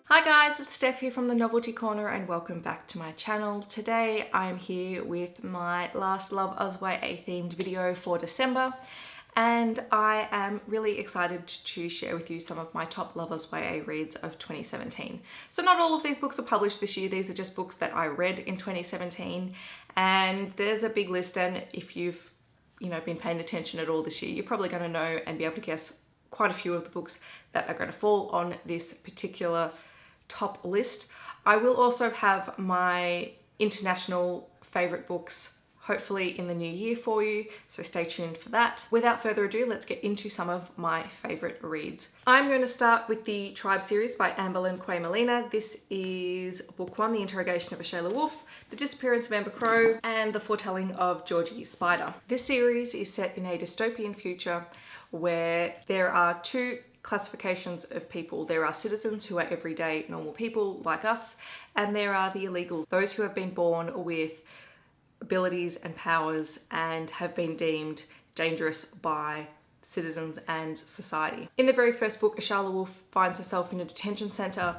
Hi guys, it's Steph here from the Novelty Corner and welcome back to my channel. Today I'm here with my last Love Us YA themed video for December and I am really excited to share with you some of my top Love Us YA reads of 2017. So not all of these books are published this year, these are just books that I read in 2017 and there's a big list, and if you've been paying attention at all this year, you're probably going to know and be able to guess quite a few of the books that are going to fall on this particular top list. I will also have my international favorite books hopefully in the new year for you, so stay tuned for that. Without further ado, let's get into some of my favorite reads. I'm going to start with the Tribe series by Amberlynn Quay Molina. This is book one, The Interrogation of a Shayla Wolf, The Disappearance of Amber Crow, and The Foretelling of Georgie Spider. This series is set in a dystopian future where there are two classifications of people. There are citizens who are everyday normal people like us, and there are the illegals, those who have been born with abilities and powers and have been deemed dangerous by citizens and society. In the very first book, Shayla Wolf finds herself in a detention centre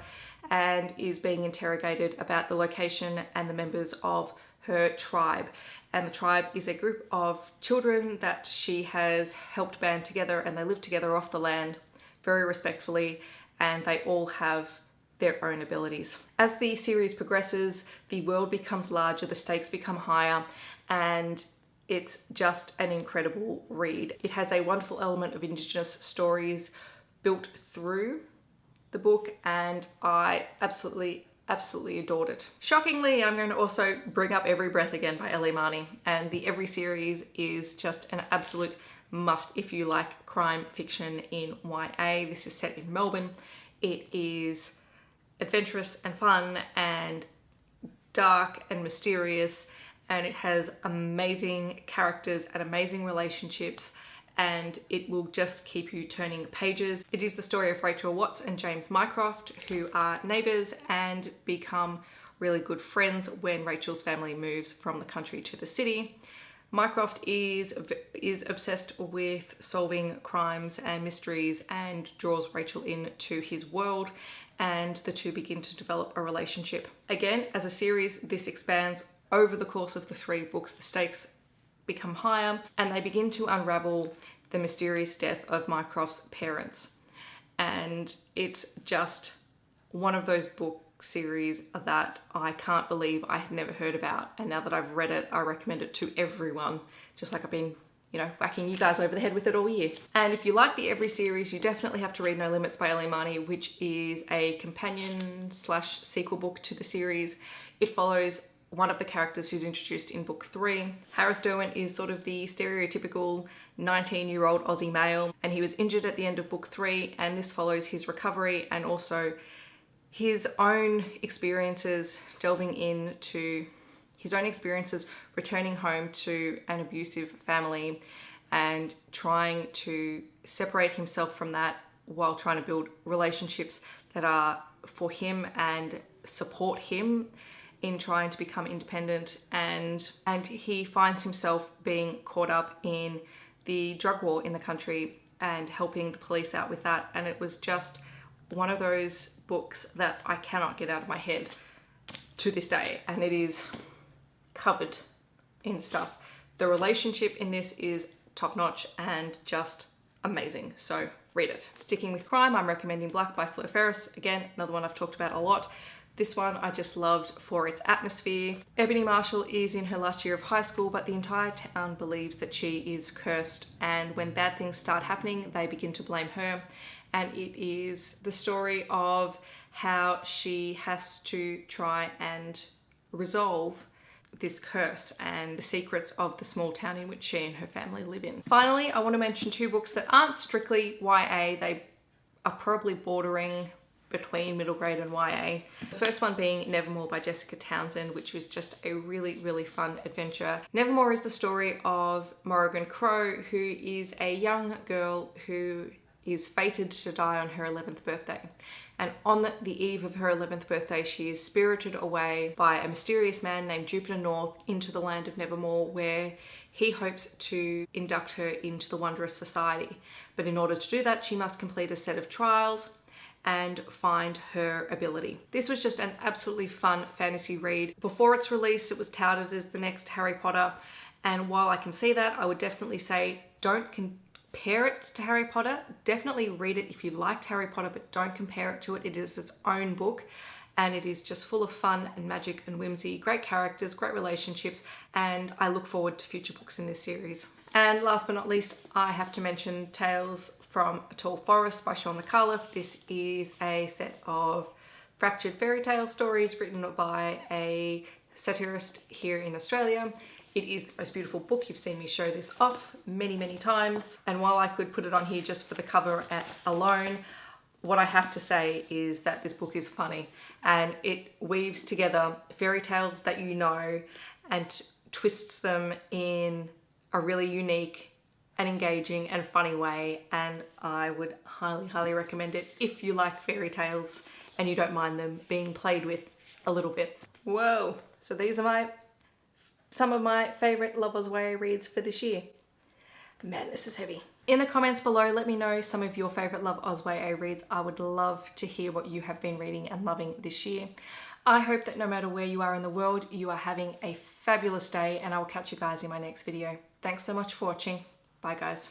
and is being interrogated about the location and the members of her tribe. And the tribe is a group of children that she has helped band together, and they live together off the land very respectfully, and they all have their own abilities. As the series progresses, the world becomes larger, the stakes become higher, and it's just an incredible read. It has a wonderful element of Indigenous stories built through the book, and I absolutely adored it. Shockingly, I'm going to also bring up Every Breath again by Ellie Marnie, and the Every series is just an absolute must if you like crime fiction in YA. This is set in Melbourne. It is adventurous and fun and dark and mysterious, and it has amazing characters and amazing relationships, and it will just keep you turning pages. It is the story of Rachel Watts and James Mycroft, who are neighbours and become really good friends when Rachel's family moves from the country to the city. Mycroft is obsessed with solving crimes and mysteries and draws Rachel into his world, and the two begin to develop a relationship. Again, as a series, this expands over the course of the 3 books. The stakes become higher and they begin to unravel the mysterious death of Mycroft's parents. And it's just one of those book series that I can't believe I had never heard about, and now that I've read it, I recommend it to everyone, just like I've been whacking you guys over the head with it all year. And if you like the Every series, you definitely have to read No Limits by Ellie Marnie, which is a companion / sequel book to the series. It follows one of the characters who's introduced in book 3. Harris Derwent is sort of the stereotypical 19-year-old Aussie male, and he was injured at the end of book 3, and this follows his recovery and also his own experiences, delving into his own experiences returning home to an abusive family and trying to separate himself from that while trying to build relationships that are for him and support him in trying to become independent, and he finds himself being caught up in the drug war in the country and helping the police out with that. And it was just one of those books that I cannot get out of my head to this day, and it is covered in stuff. The relationship in this is top-notch and just amazing, so read it. Sticking with crime, I'm recommending Black by Blackboard Ferris. Again, another one I've talked about a lot. This one I just loved for its atmosphere. Ebony Marshall is in her last year of high school, but the entire town believes that she is cursed, and when bad things start happening, they begin to blame her. And it is the story of how she has to try and resolve this curse and the secrets of the small town in which she and her family live in. Finally, I want to mention 2 books that aren't strictly YA. They are probably bordering between middle grade and YA. The first one being Nevermore by Jessica Townsend, which was just a really fun adventure. Nevermore is the story of Morrigan Crow, who is a young girl who is fated to die on her 11th birthday. And on the eve of her 11th birthday, she is spirited away by a mysterious man named Jupiter North into the land of Nevermore, where he hopes to induct her into the Wondrous Society. But in order to do that, she must complete a set of trials and find her ability. This was just an absolutely fun fantasy read. Before its release, it was touted as the next Harry Potter, and while I can see that, I would definitely say don't compare it to Harry Potter. Definitely read it if you liked Harry Potter, but don't compare it to it. It is its own book, and it is just full of fun and magic and whimsy, great characters, great relationships, and I look forward to future books in this series. And last but not least, I have to mention Tales from a Tall Forest by Sean McAuliffe. This is a set of fractured fairy tale stories written by a satirist here in Australia. It is the most beautiful book. You've seen me show this off many, many times. And while I could put it on here just for the cover alone, what I have to say is that this book is funny, and it weaves together fairy tales that you know and twists them in a really unique and engaging and funny way, and I would highly recommend it if you like fairy tales and you don't mind them being played with a little bit. Whoa, so these are some of my favorite Love Us YA reads for this year. Man, this is heavy. In the comments below, let me know some of your favorite Love Us YA reads. I would love to hear what you have been reading and loving this year. I hope that no matter where you are in the world, you are having a fabulous day, and I will catch you guys in my next video. Thanks so much for watching. Bye guys.